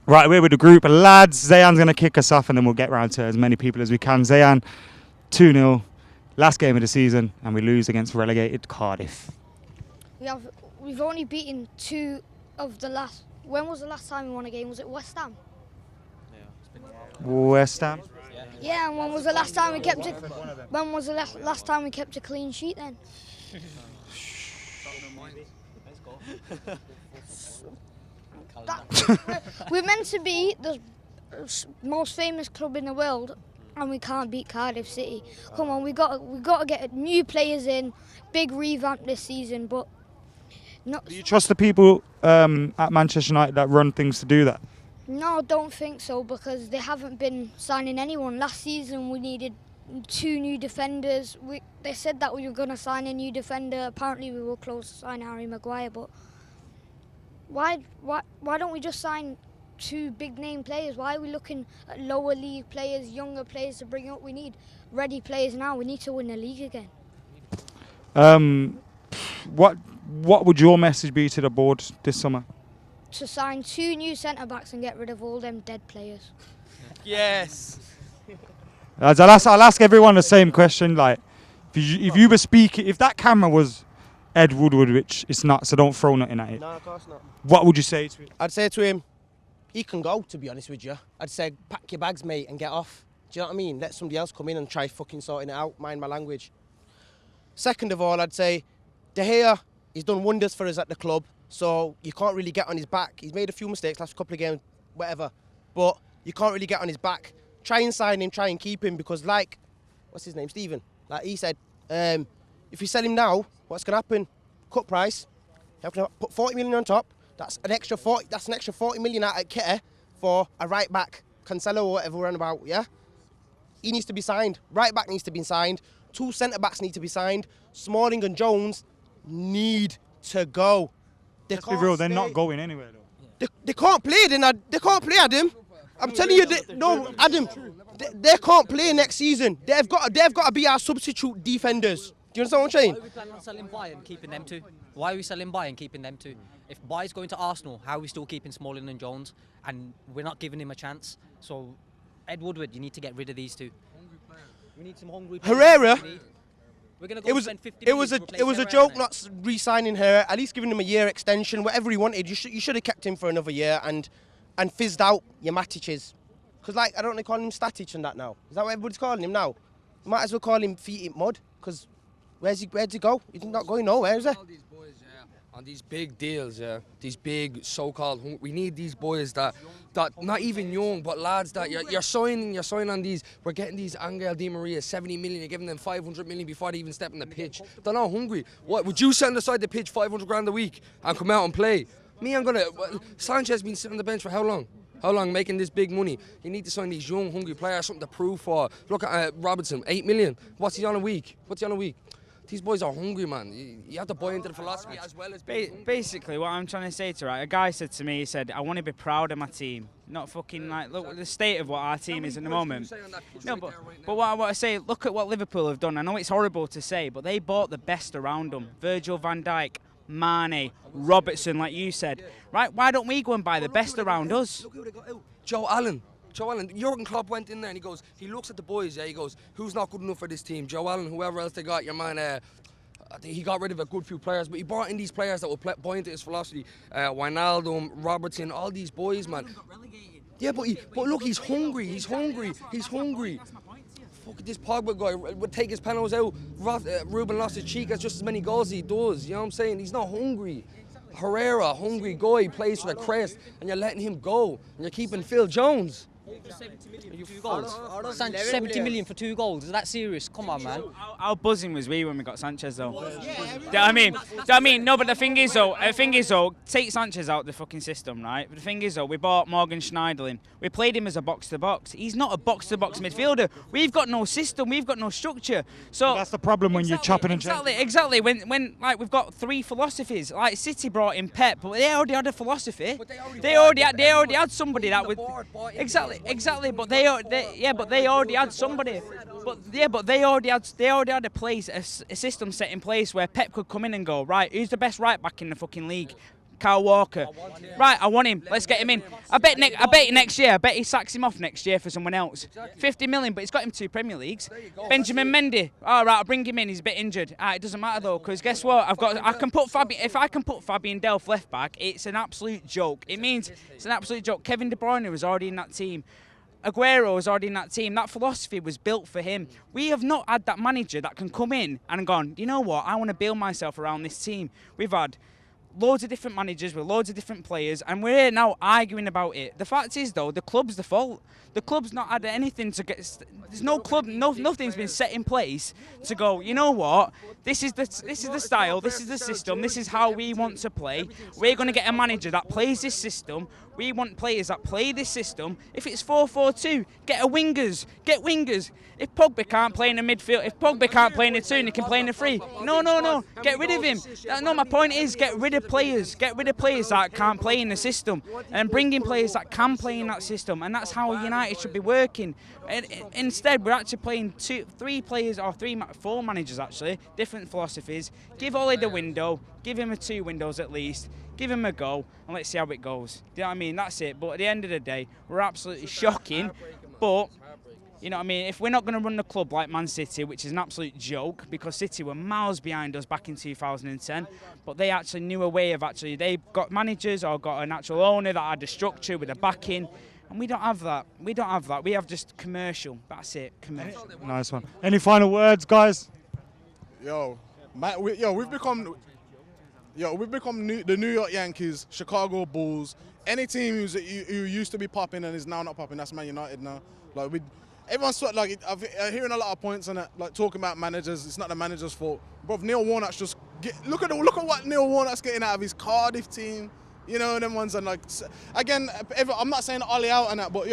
Right, we're with the group. Lads, Zayan's going to kick us off and then we'll get round to as many people as we can. Zayan, 2-0, last game of the season, and we lose against relegated Cardiff. We've only beaten 2 of the last... When was the last time we won a game? Was it West Ham? West Ham? Yeah, and when was the last time we kept a... When was the last time we kept a clean sheet then? We're meant to be the most famous club in the world, and we can't beat Cardiff City. Come on, we got to get new players in, big revamp this season. But not. Do you trust the people at Manchester United that run things to do that? No, I don't think so, because they haven't been signing anyone. Last season we needed 2 new defenders. They said that we were going to sign a new defender. Apparently we were close to signing Harry Maguire, but why don't we just sign 2 big name players? Why are we looking at lower league players, younger players to bring up? We need ready players now. We need to win the league again. What would your message be to the board this summer? To sign 2 new centre backs and get rid of all them dead players. Yes. Lads, I'll ask everyone the same question. Like, if you were speaking, if that camera was Ed Woodward, which it's not, so don't throw nothing at it. No, of course not. What would you say to him? I'd say to him, he can go, to be honest with you. I'd say, pack your bags, mate, and get off. Do you know what I mean? Let somebody else come in and try fucking sorting it out. Mind my language. Second of all, I'd say, De Gea, he's done wonders for us at the club, so you can't really get on his back. He's made a few mistakes, last couple of games, whatever, but you can't really get on his back. Try and sign him, try and keep him, because like, what's his name, Stephen? Like he said, if you sell him now, what's going to happen? Cut price. You have to put 40 million on top. That's an extra 40. That's an extra 40 million out at Kitty for a right back, Cancelo or whatever we're on about. Yeah, he needs to be signed. Right back needs to be signed. 2 centre backs need to be signed. Smalling and Jones need to go. Let's be real, they're not going anywhere though. They can't play. They can't play, Adam. I'm telling you, Adam. They can't play next season. They've got to be our substitute defenders. Do you understand what I'm saying? Why are we planning on selling Bayern and keeping them 2? Why are we selling Bayern and keeping them 2? If Bayern's going to Arsenal, how are we still keeping Smalling and Jones? And we're not giving him a chance. So, Ed Woodward, you need to get rid of these 2. We need some hungry players. Herrera. We're going to go spend 50 million to replace it was a Herrera joke then. not re-signing her. At least giving him a year extension, whatever he wanted. You should have kept him for another year and fizzed out your Matiches. Because like I don't want to call him Static and that now. Is that what everybody's calling him now? You might as well call him Feet in Mud. Because where'd he go? He's not going nowhere, is he? All these boys, on these big deals, these big so-called, we need these boys that not even young, but lads that you're signing on these. We're getting these Angel Di Maria 70 million. You're giving them 500 million before they even step on the pitch. They're not hungry. What would you send aside the pitch 500 grand a week and come out and play? Me, Sanchez has been sitting on the bench for how long? How long making this big money? You need to sign these young, hungry players, something to prove for. Look at Robertson, 8 million. What's he on a week? These boys are hungry, man. You have to buy into the philosophy as well as... Basically, what I'm trying to say to a guy said to me, he said, I want to be proud of my team. Not fucking like, look at the state of what our team is at the moment. No, but what I want to say, look at what Liverpool have done. I know it's horrible to say, but they bought the best around them. Virgil van Dijk, Mane, Robertson, like you said. Right? Why don't we go and buy the best around us? Look who they got out. Joe Allen. Jurgen Klopp went in there and he looks at the boys, he goes, who's not good enough for this team? Joe Allen, whoever else they got, your man, I think he got rid of a good few players, but he brought in these players that will buy into his philosophy. Wijnaldum, Robertson, all these boys, man. Yeah, but look, he's hungry. Fuck, this Pogba guy would take his penalties out. Ruben lost his cheek, has just as many goals as he does. You know what I'm saying? He's not hungry. Herrera, hungry guy, plays for the crest, and you're letting him go. And you're keeping Phil Jones. 70 million for 2 goals. 70 million for 2 goals. Is that serious? Come on, man. How buzzing was we when we got Sanchez, though? Do you know what I mean? No, but the thing is, though, take Sanchez out of the fucking system, right? But the thing is, though, we bought Morgan Schneiderlin. We played him as a box-to-box. He's not a box-to-box midfielder. We've got no system. We've got no structure. So that's the problem when you're chopping and changing. Exactly. When like we've got 3 philosophies. Like City brought in Pep, but they already had a philosophy. They already had somebody that would exactly. But they already had somebody. But they already had a system set in place where Pep could come in and go, right, who's the best right back in the fucking league? Kyle Walker. Right, I want him. Let's get him in. I bet next year. I bet he sacks him off next year for someone else. 50 million, but he's got him 2 Premier Leagues. Benjamin Mendy. All right, I'll bring him in. He's a bit injured. It doesn't matter though, because guess what? If I can put Fabian Delph left back, it's an absolute joke. It means it's an absolute joke. Kevin De Bruyne was already in that team. Aguero was already in that team. That philosophy was built for him. We have not had that manager that can come in and gone, you know what, I want to build myself around this team. We've had loads of different managers with loads of different players, and we're here now arguing about it. The fact is, though, the club's the fault. The club's not had anything to get. There's no club. Nothing's been set in place to go. You know what? This is the style. This is the system. This is how we want to play. We're going to get a manager that plays this system. We want players that play this system. If it's 4-4-2, get wingers. Get wingers. If Pogba can't play in the midfield, if Pogba can't play in the 2, and he can play in the 3. No. Get rid of him. No, my point is get rid of players. Get rid of players that can't play in the system, and bring in players that can play in that system. And that's how United should be working. And instead, we're actually playing 4 managers actually, different philosophies. Give Ole the window. Give him 2 windows at least. Give him a go, and let's see how it goes. Do you know what I mean? That's it. But at the end of the day, we're absolutely shocking. But you know what I mean? If we're not going to run the club like Man City, which is an absolute joke, because City were miles behind us back in 2010, but they actually knew a way of they got managers or got an actual owner that had a structure with a backing, and we don't have that. We have just commercial. That's it, commercial. Nice one. Any final words, guys? We've become the New York Yankees, Chicago Bulls. Any team who used to be popping and is now not popping, that's Man United now. Everyone's sort of I'm hearing a lot of points on it, talking about managers. It's not the manager's fault. But Neil Warnock's just look at what Neil Warnock's getting out of his Cardiff team. You know, them ones, and again, I'm not saying Ollie out and that, but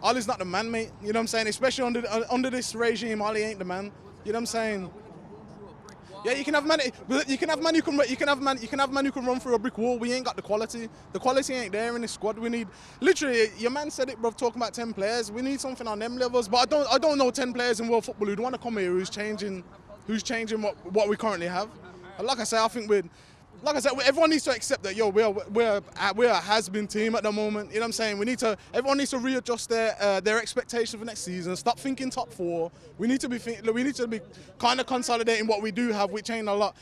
Ollie's not the man, mate. You know what I'm saying? Especially under this regime, Ollie ain't the man. You know what I'm saying? Yeah, you can have man who can run through a brick wall. We ain't got the quality. The quality ain't there in the squad. We need, literally, your man said it, bro, talking about 10 players. We need something on them levels. But I don't know 10 players in world football who'd want to come here who's changing what we currently have. And like I say, I think everyone needs to accept that we're a has-been team at the moment. You know what I'm saying? Everyone needs to readjust their expectations for next season. Stop thinking top 4. We need to be kind of consolidating what we do have, which ain't a lot.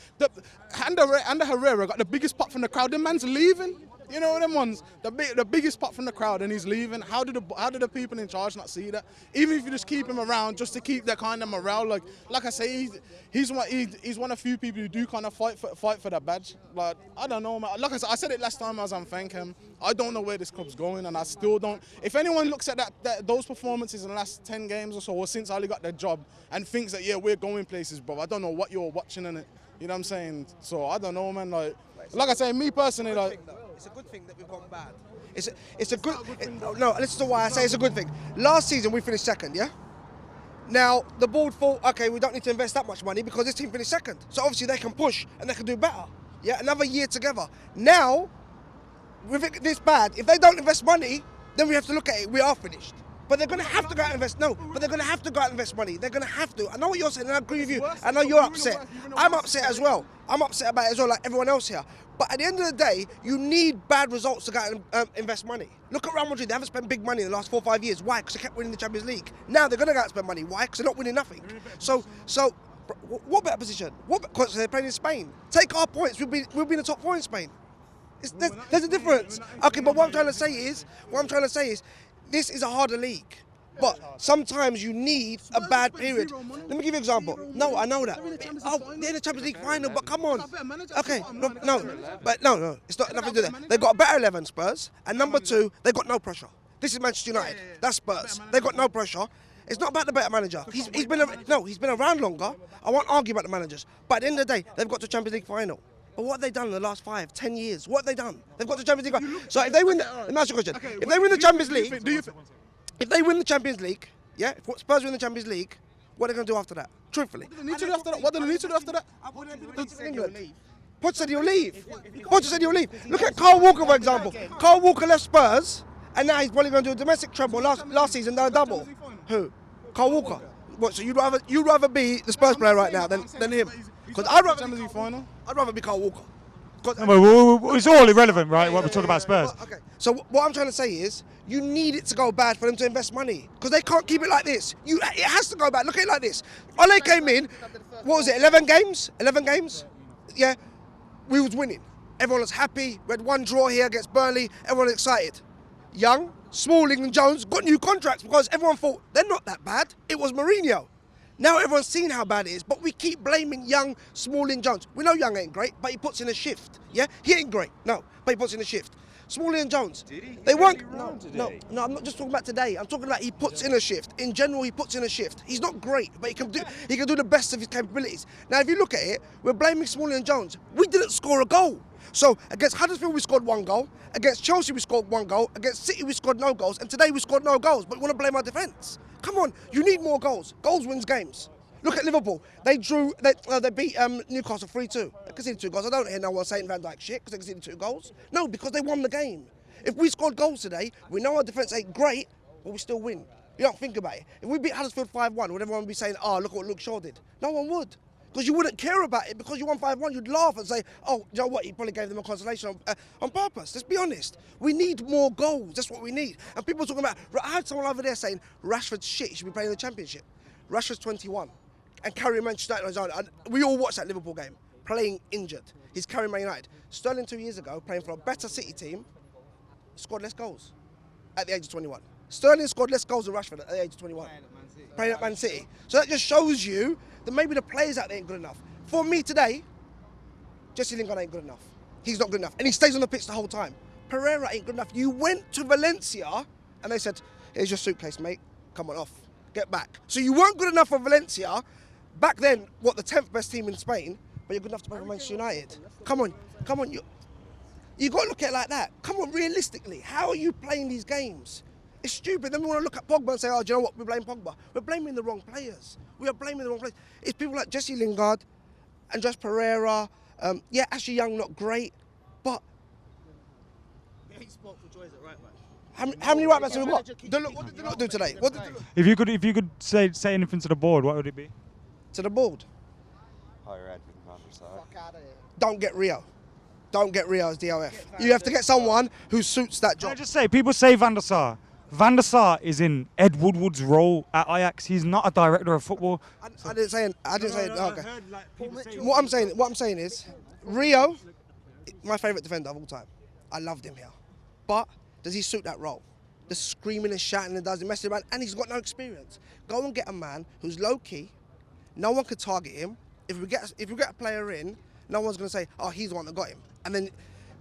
Ander Herrera got the biggest pop from the crowd. The man's leaving. You know them ones, the biggest pop from the crowd, and he's leaving. How do the people in charge not see that? Even if you just keep him around, just to keep that kind of morale. Like I say, he's one of few people who do kind of fight for that badge. I don't know, man. Like I said it last time I was on Fancam. I don't know where this club's going, and I still don't. If anyone looks at those performances in the last 10 games or so, or since Ali got their job, and thinks that we're going places, bro, I don't know what you're watching in it. You know what I'm saying? So I don't know, man. Like I say, me personally, it's a good thing that we've gone bad. It's a good. No, listen to why I say it's a good thing. Last season we finished second, yeah. Now the board thought, okay, we don't need to invest that much money because this team finished second, so obviously they can push and they can do better. Yeah, another year together. Now, with it this bad, if they don't invest money, then we have to look at it. We are finished. But they're going to have to go out and invest. No, but they're going to have to go out and invest money. They're going to have to. I know what you're saying, and I agree with you. I know you're upset. I'm upset as well. I'm upset about it as well, like everyone else here. But at the end of the day, you need bad results to go out and invest money. Look at Real Madrid. They haven't spent big money in the last 4 or 5 years. Why? Because they kept winning the Champions League. Now they're going to go out and spend money. Why? Because they're not winning nothing. So what better position? Because they're playing in Spain. Take our points. We'll be in the top 4 in Spain. There's a difference. Okay, but what I'm trying to say is, this is a harder league. But sometimes you need a bad period. Let me give you an example. No, I know that. Oh, they're in the Champions League final, but come on. Okay, no. It's not nothing to do there. They've got a better 11, Spurs, and number 2, they've got no pressure. This is Manchester United. That's Spurs. They've got no pressure. It's not about the better manager. He's been around longer. I won't argue about the managers. But at the end of the day, they've got to Champions League final. But what have they done in the last 5, 10 years? What have they done? They've got to Champions League final. So if they win, let me ask you a question. If they win the Champions League, if they win the Champions League, yeah, if Spurs win the Champions League, what are they going to do after that? Truthfully. What do they need to do after that? England. Poch said he'll leave. Look at Carl Walker, for example. Carl Walker left Spurs, and now he's probably going to do a domestic treble. Last season, done a double. Who? Carl Walker. What? So you'd rather be the Spurs player right now than him? Because I'd rather be Carl Walker. No, but it's all irrelevant, right? What we're talking about Spurs. Okay. So what I'm trying to say is, you need it to go bad for them to invest money, because they can't keep it like this. It has to go bad. Look at it like this. Ole came in. What was it? 11 games? 11 games? Yeah. We was winning. Everyone was happy. We had one draw here against Burnley. Everyone was excited. Young, Smalling and Jones got new contracts because everyone thought they're not that bad. It was Mourinho. Now everyone's seen how bad it is, but we keep blaming Young, Smalling, Jones. We know Young ain't great, but he puts in a shift. Yeah, he ain't great. No, but he puts in a shift. Smalling and Jones. Did he? They weren't. No, I'm not just talking about today. I'm talking about he puts in a shift. In general, he puts in a shift. He's not great, but he can do the best of his capabilities. Now, if you look at it, we're blaming Smalling and Jones. We didn't score a goal. So against Huddersfield we scored 1 goal. Against Chelsea we scored 1 goal. Against City we scored no goals. And today we scored no goals. But we want to blame our defence. Come on, you need more goals. Goals wins games. Look at Liverpool. They beat Newcastle 3-2. They conceded 2 goals. I don't hear no one saying Van Dijk shit because they conceded 2 goals. No, because they won the game. If we scored goals today, we know our defence ain't great, but we still win. You don't think about it. If we beat Huddersfield 5-1, would everyone be saying, oh, look what Luke Shaw did? No one would. Because you wouldn't care about it, because you won 5-1, you'd laugh and say, oh, you know what, he probably gave them a consolation on purpose. Let's be honest. We need more goals. That's what we need. And people are talking about, I heard someone over there saying, Rashford's shit, he should be playing in the Championship. Rashford's 21 and carrying Manchester United on his own. And we all watched that Liverpool game, playing injured. He's carrying Man United. Sterling 2 years ago, playing for a better City team, scored less goals at the age of 21. Sterling scored less goals than Rashford at the age of 21. Playing at Man City. So that just shows you that maybe the players out there ain't good enough. For me today, Jesse Lingard ain't good enough. He's not good enough. And he stays on the pitch the whole time. Pereira ain't good enough. You went to Valencia and they said, here's your suitcase, mate. Come on off. Get back. So you weren't good enough for Valencia. Back then, what, the 10th best team in Spain, but you're good enough to play for Manchester United. Come on. You got to look at it like that. Come on, realistically, how are you playing these games? It's stupid. Then we want to look at Pogba and say, oh, do you know what? We blame Pogba. We're blaming the wrong players. We are blaming the wrong players. It's people like Jesse Lingard, Andres Pereira. Yeah, Ashley Young, not great, but... How many right backs have we got? What did they not do today? If you could say anything to the board, what would it be? To the board? Higher Ed from Van der Sar. Don't get Rio. Don't get Rio as DOF. You have to get someone who suits that job. Can I just say, people say Van der Sar. Van der Sar is in Ed Woodward's role at Ajax. He's not a director of football. I didn't say. Okay. What I'm saying is, Rio, my favourite defender of all time. I loved him here, but does he suit that role? The screaming and shouting and does he messing around, and he's got no experience. Go and get a man who's low key. No one could target him. If we get a player in, no one's going to say, oh, he's the one that got him. And then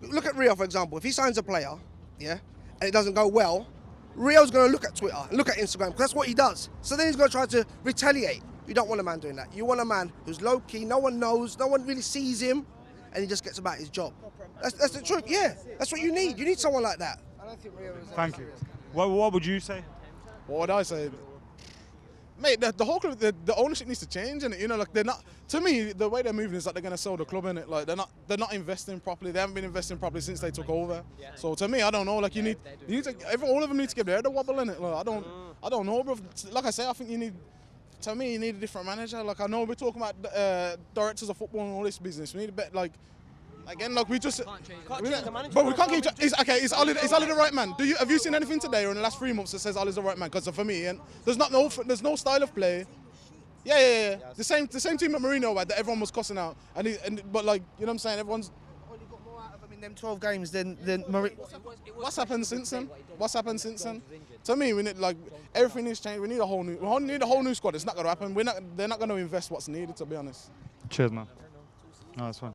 look at Rio, for example. If he signs a player, yeah, and it doesn't go well, Rio's going to look at Twitter, look at Instagram, because that's what he does. So then he's going to try to retaliate. You don't want a man doing that. You want a man who's low-key, no one knows, no one really sees him, and he just gets about his job. That's the truth, yeah. That's what you need. You need someone like that. Thank you. What would you say? What would I say? Mate, the whole club, the ownership needs to change, and you know, like they're not. To me, the way they're moving is like they're gonna sell the club in it. Like they're not investing properly. They haven't been investing properly since they took over. Yeah. So to me, I don't know. Like you need to. All of them need to give their head a wobble in it. Like, I don't know, bro. Like I say, I think you need. To me, you need a different manager. Like I know we're talking about directors of football and all this business. We need a bit like. Again, like we just, but we can't keep. Is Ali the right man? Have you seen anything today or in the last 3 months that says Ali's the right man? Because for me, and there's no style of play. Yeah. The same team that Mourinho had that everyone was cussing out, but like you know what I'm saying, everyone's. Only got more out of him in them 12 games than Mourinho. What's happened since then? To me, we need like everything needs changed. We need a whole new squad. It's not going to happen. They're not going to invest what's needed. To be honest. Cheers, man. No, that's fine.